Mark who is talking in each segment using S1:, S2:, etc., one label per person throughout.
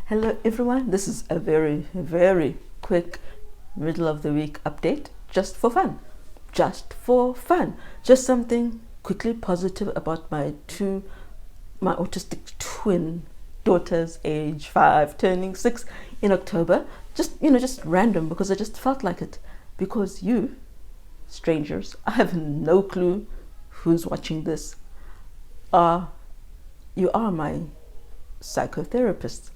S1: Hello everyone, this is a very quick middle of the week update just for fun. Just something quickly positive about my autistic twin daughters, age 5 turning 6 in October. Just random, because I just felt like it. Because you strangers, I have no clue who's watching this, you are my psychotherapists.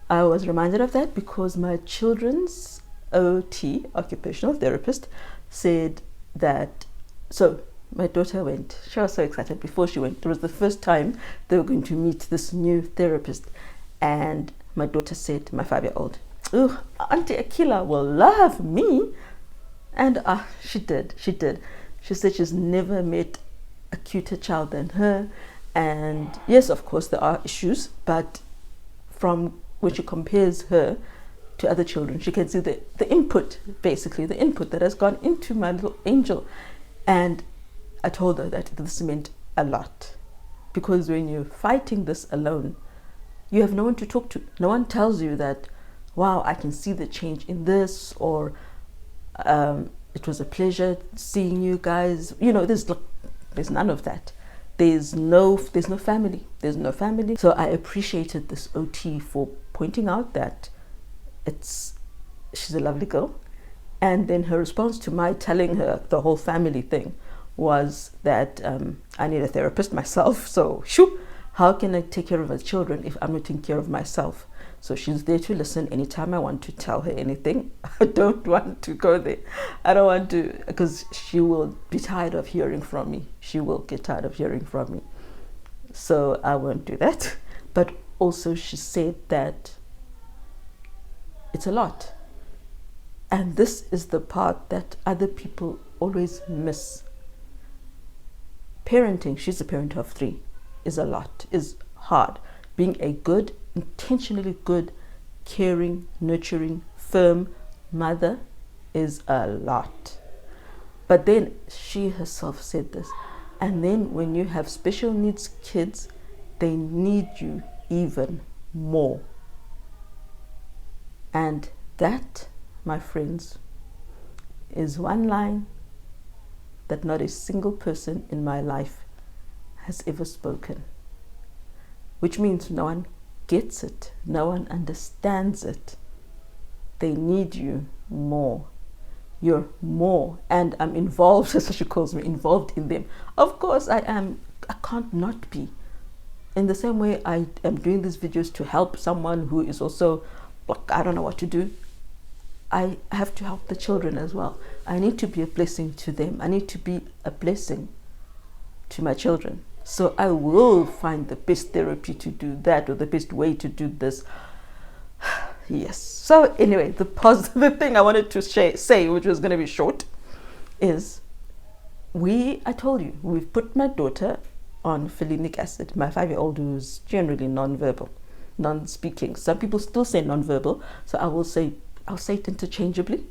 S1: I was reminded of that because my children's OT, occupational therapist, said that, so my daughter went, she was so excited before she went. It was the first time they were going to meet this new therapist. And my daughter said, my 5-year-old, "Oh, Auntie Akila will love me." And she did. She said she's never met a cuter child than her. And yes, of course, there are issues, but from when she compares her to other children, she can see the input, basically, the input that has gone into my little angel. And I told her that this meant a lot. Because when you're fighting this alone, you have no one to talk to. No one tells you that, wow, I can see the change in this, or it was a pleasure seeing you guys. There's none of that. There's no family. So I appreciated this OT for pointing out that she's a lovely girl. And then her response to my telling her the whole family thing was that I need a therapist myself. So how can I take care of my children if I'm not taking care of myself? So she's there to listen anytime I want to tell her anything. I don't want to go there. I don't want to, because she will be tired of hearing from me. She will get tired of hearing from me. So I won't do that. But also she said that it's a lot. And this is the part that other people always miss. Parenting, she's a parent of 3, is a lot, is hard. Being a good, intentionally good, caring, nurturing, firm mother is a lot. But then she herself said this, and then when you have special needs kids, they need you even more. And that, my friends, is one line that not a single person in my life has ever spoken. Which means no one gets it, no one understands it. They need you more. You're more. And I'm involved, as she calls me, involved in them. Of course I am. I can't not be. In the same way I am doing these videos to help someone who is also, I don't know what to do. I have to help the children as well. I need to be a blessing to them. I need to be a blessing to my children. So I will find the best therapy to do that, or the best way to do this. Yes. So anyway, the positive thing I wanted to say, which was going to be short, is I told you, we've put my daughter on phelinic acid, my 5-year-old, who's generally non-verbal, non-speaking. Some people still say non-verbal, so I'll say it interchangeably.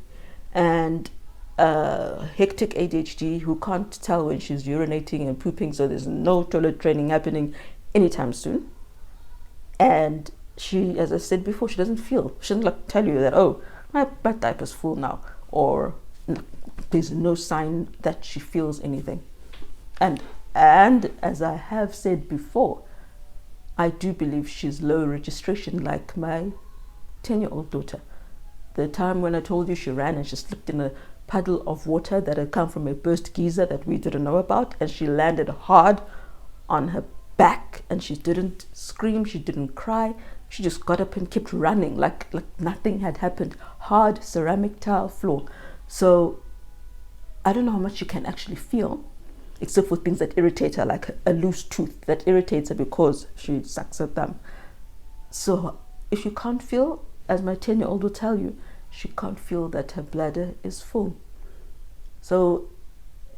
S1: And hectic ADHD, who can't tell when she's urinating and pooping, so there's no toilet training happening anytime soon. And she, as I said before, she doesn't tell you that, oh, my diaper's full now, or there's no sign that she feels anything. And as I have said before, I do believe she's low registration, like my 10-year-old daughter. The time when I told you she ran and she slipped in a puddle of water that had come from a burst geyser that we didn't know about, and she landed hard on her back, and she didn't scream, she didn't cry, she just got up and kept running like nothing had happened. Hard ceramic tile floor. So I don't know how much she can actually feel, except for things that irritate her, like a loose tooth that irritates her because she sucks her thumb. So if you can't feel, as my 10-year-old will tell you, she can't feel that her bladder is full. So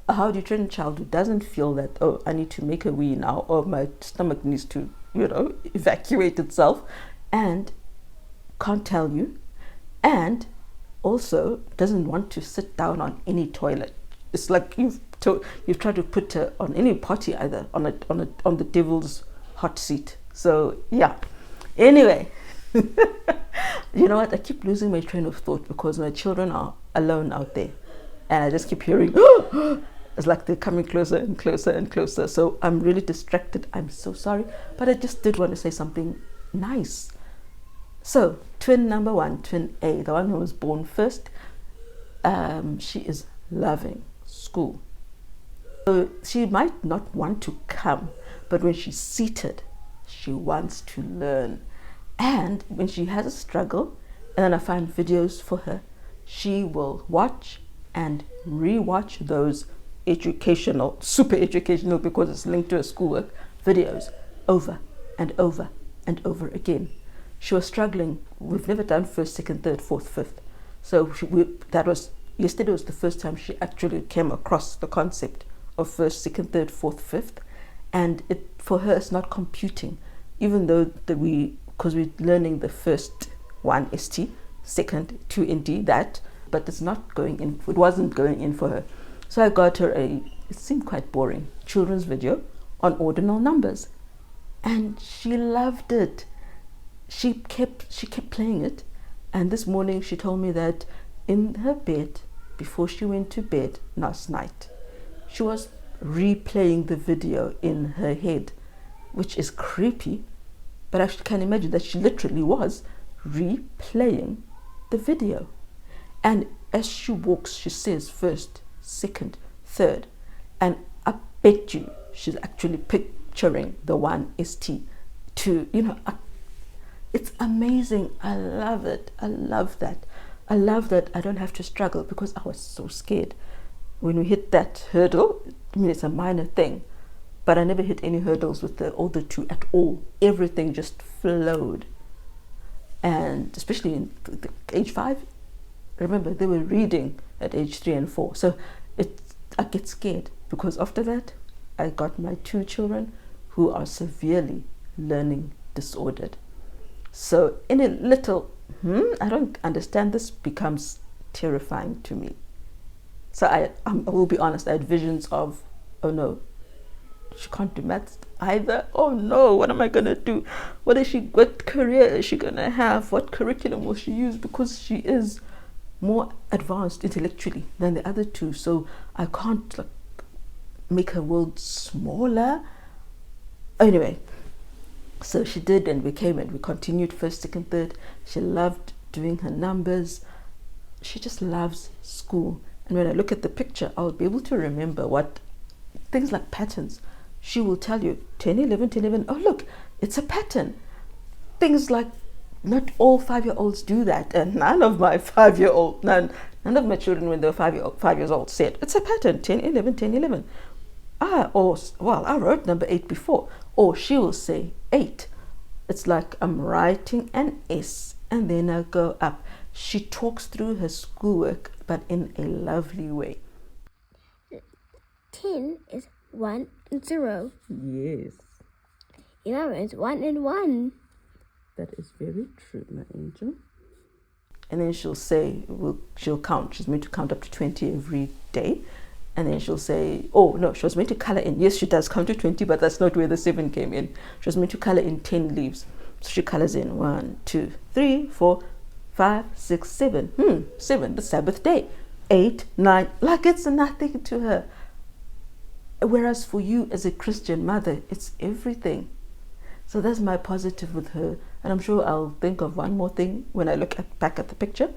S1: how do you train a child who doesn't feel that, oh, I need to make a wee now, or my stomach needs to, evacuate itself, and can't tell you, and also doesn't want to sit down on any toilet? It's like you've tried to put her on any potty, either on the devil's hot seat. So yeah. Anyway, You know what? I keep losing my train of thought because my children are alone out there. And I just keep hearing, it's like they're coming closer and closer and closer. So I'm really distracted. I'm so sorry. But I just did want to say something nice. So, twin number one, twin A, the one who was born first, she is loving school. So she might not want to come, but when she's seated, she wants to learn. And when she has a struggle, and then I find videos for her, she will watch and re-watch those educational, super educational, because it's linked to her schoolwork, videos over and over and over again. She was struggling. We've never done first, second, third, fourth, fifth. So yesterday was the first time she actually came across the concept of first, second, third, fourth, fifth. And for her, it's not computing, even though because we're learning the first one ST, second 2 ND, that, but it's not going in. It wasn't going in for her. So I got her it seemed quite boring, children's video on ordinal numbers, and she loved it. She kept playing it, and this morning she told me that in her bed, before she went to bed last night, she was replaying the video in her head, which is creepy, but I can imagine that she literally was replaying the video. And as she walks, she says first, second, third, and I bet you she's actually picturing the one ST to, it's amazing. I love it. I love that. I love that I don't have to struggle, because I was so scared when we hit that hurdle. I mean, it's a minor thing, but I never hit any hurdles with the older two at all. Everything just flowed. And especially in age 5, remember, they were reading at age 3 and 4. So I get scared, because after that, I got my 2 children who are severely learning disordered. So in a little, I don't understand this, becomes terrifying to me. So I will be honest, I had visions of, oh no, she can't do maths either. Oh no, what am I going to do? What career is she going to have? What curriculum will she use? Because she is more advanced intellectually than the other 2. So I can't make her world smaller. Anyway, so she did, and we came and we continued first, second, third. She loved doing her numbers. She just loves school. And when I look at the picture, I'll be able to remember what things like patterns. She will tell you 10, 11, 10, 11. Oh, look, it's a pattern. Things like, not all 5-year-olds do that. And none of my none of my children, when they were 5 years old, said, it's a pattern, 10, 11, 10, 11. I wrote number 8 before. Or she will say 8. It's like I'm writing an S and then I go up. She talks through her schoolwork, but in a lovely way.
S2: 10 is 1 and 0.
S1: Yes.
S2: 11 is 1 and 1.
S1: That is very true, my angel. And then she'll say, she'll count. She's meant to count up to 20 every day. And then she'll say, oh no, she was meant to color in. Yes, she does count to 20, but that's not where the 7 came in. She was meant to color in 10 leaves. So she colors in 1, 2, 3, 4, 5, 6, 7. 7, the Sabbath day. 8, 9, like it's nothing to her. Whereas for you as a Christian mother, it's everything. So that's my positive with her. And I'm sure I'll think of one more thing when I look back at the picture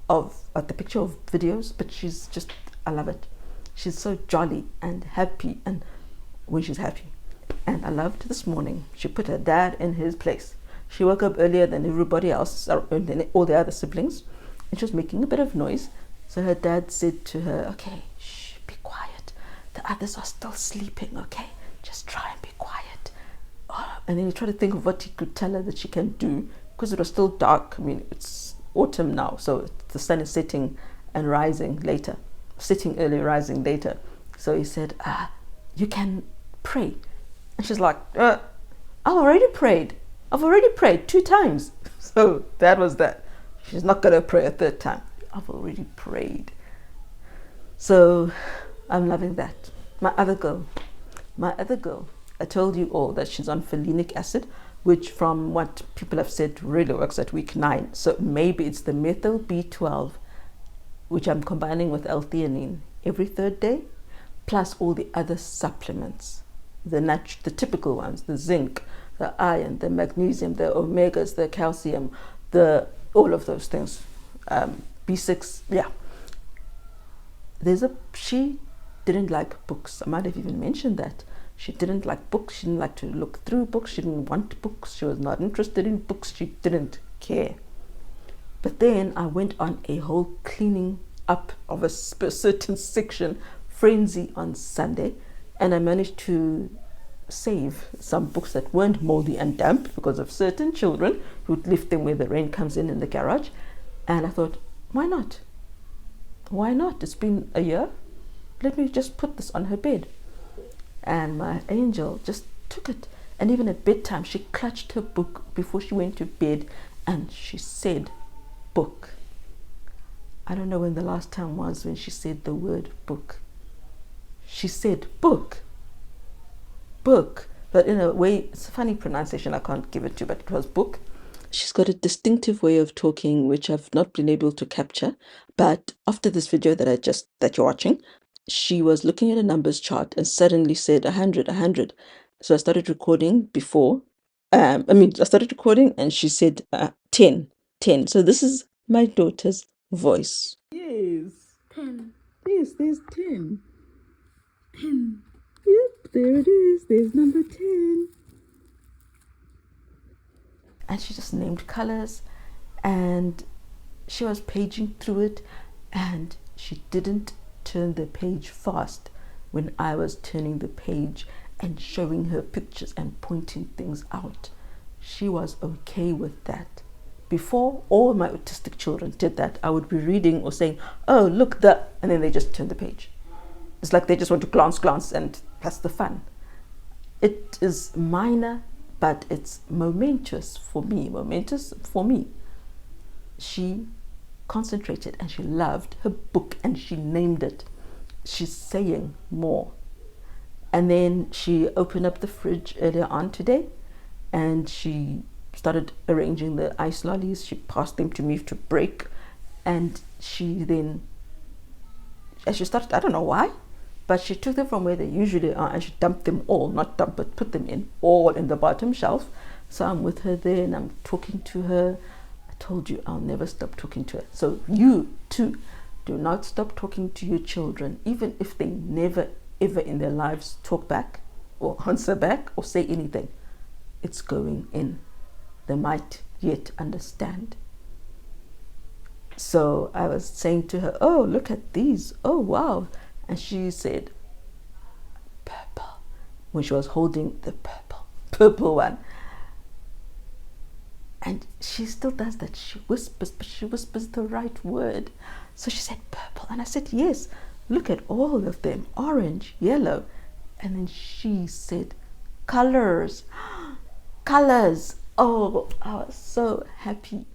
S1: of videos. But she's just, I love it. She's so jolly and happy, and when she's happy. And I loved this morning, she put her dad in his place. She woke up earlier than everybody else, and then all the other siblings, and she was making a bit of noise. So her dad said to her, okay, shh, be quiet. The others are still sleeping, okay? Just try and be quiet. And then he tried to think of what he could tell her that she can do, because it was still dark. I mean, it's autumn now, so the sun is setting and rising later. Sitting early, rising later. So he said, you can pray. And she's like, I've already prayed 2 times. So that was that. She's not going to pray a 3rd time. I've already prayed. So I'm loving that. My other girl, I told you all that she's on folinic acid. which from what people have said really works at week 9. So maybe it's the methyl B12, which I'm combining with L-theanine every third day, plus all the other supplements, the typical ones, the zinc, the iron, the magnesium, the omegas, the calcium, all of those things, B6, yeah. She didn't like books. I might have even mentioned that. She didn't like books. She didn't like to look through books. She didn't want books. She was not interested in books. She didn't care. But then I went on a whole cleaning up of a certain section frenzy on Sunday, and I managed to save some books that weren't moldy and damp because of certain children who'd left them where the rain comes in the garage. And I thought, why not? Why not? It's been a year. Let me just put this on her bed. And my angel just took it. And even at bedtime, she clutched her book before she went to bed and she said, book. I don't know when the last time was when she said the word book. She said book. Book. But in a way, it's a funny pronunciation, I can't give it to, but it was book. She's got a distinctive way of talking, which I've not been able to capture. But after this video that you're watching, she was looking at a numbers chart and suddenly said 100, 100. So I started recording before. I started recording and she said 10, 10. So this is my daughter's voice. Yes.
S2: 10.
S1: Yes, there's 10.
S2: 10.
S1: Yep, there it is. There's number 10. And she just named colors and she was paging through it, and she didn't turn the page fast when I was turning the page and showing her pictures and pointing things out. She was okay with that. Before, all my autistic children did that. I would be reading or saying, oh, look, and then they just turn the page. It's like they just want to glance, and that's the fun. It is minor, but it's momentous for me. She concentrated and she loved her book and she named it. She's saying more. And then she opened up the fridge earlier on today and she started arranging the ice lollies. She passed them to me to break, and she started, I don't know why, but she took them from where they usually are and she dumped them all, not dump, but put them all in the bottom shelf. So I'm with her there and I'm talking to her. I told you I'll never stop talking to her. So you too, do not stop talking to your children, even if they never ever in their lives talk back or answer back or say anything. It's going in. They might yet understand. So I was saying to her, oh, look at these. Oh, wow. And she said, purple, when she was holding the purple one. And she still does that. She whispers, but she whispers the right word. So she said purple. And I said, yes, look at all of them, orange, yellow. And then she said, colors, colors. Oh, I was so happy.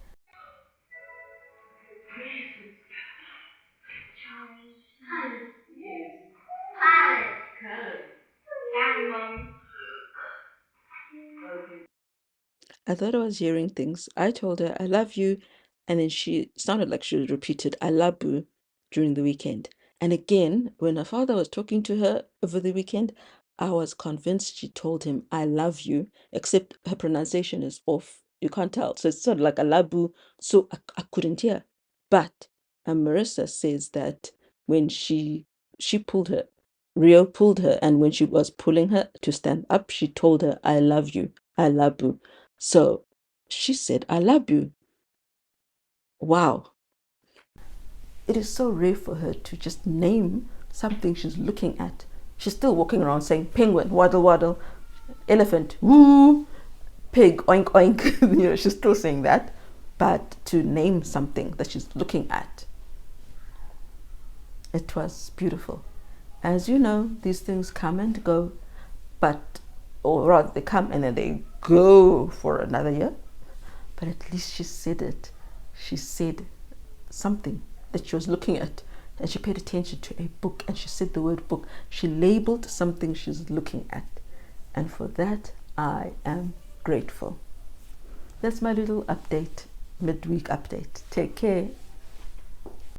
S1: I thought I was hearing things. I told her, I love you. And then she sounded like she repeated, I love you during the weekend. And again, when her father was talking to her over the weekend, I was convinced she told him, I love you, except her pronunciation is off. You can't tell. So it's sort of like a labu. So I couldn't hear. But Marissa says that when she pulled her, Rio pulled her, and when she was pulling her to stand up, she told her, I love you, I love you. So she said, I love you. Wow. It is so rare for her to just name something she's looking at. She's still walking around saying penguin, waddle waddle, elephant, woo, pig, oink oink. She's still saying that. But to name something that she's looking at, it was beautiful. As you know, these things come and go, or rather they come and then they go for another year. But at least she said it. She said something that she was looking at, and she paid attention to a book, and she said the word book. She labeled something she's looking at, and for that I am grateful. That's my little update, midweek update. Take care.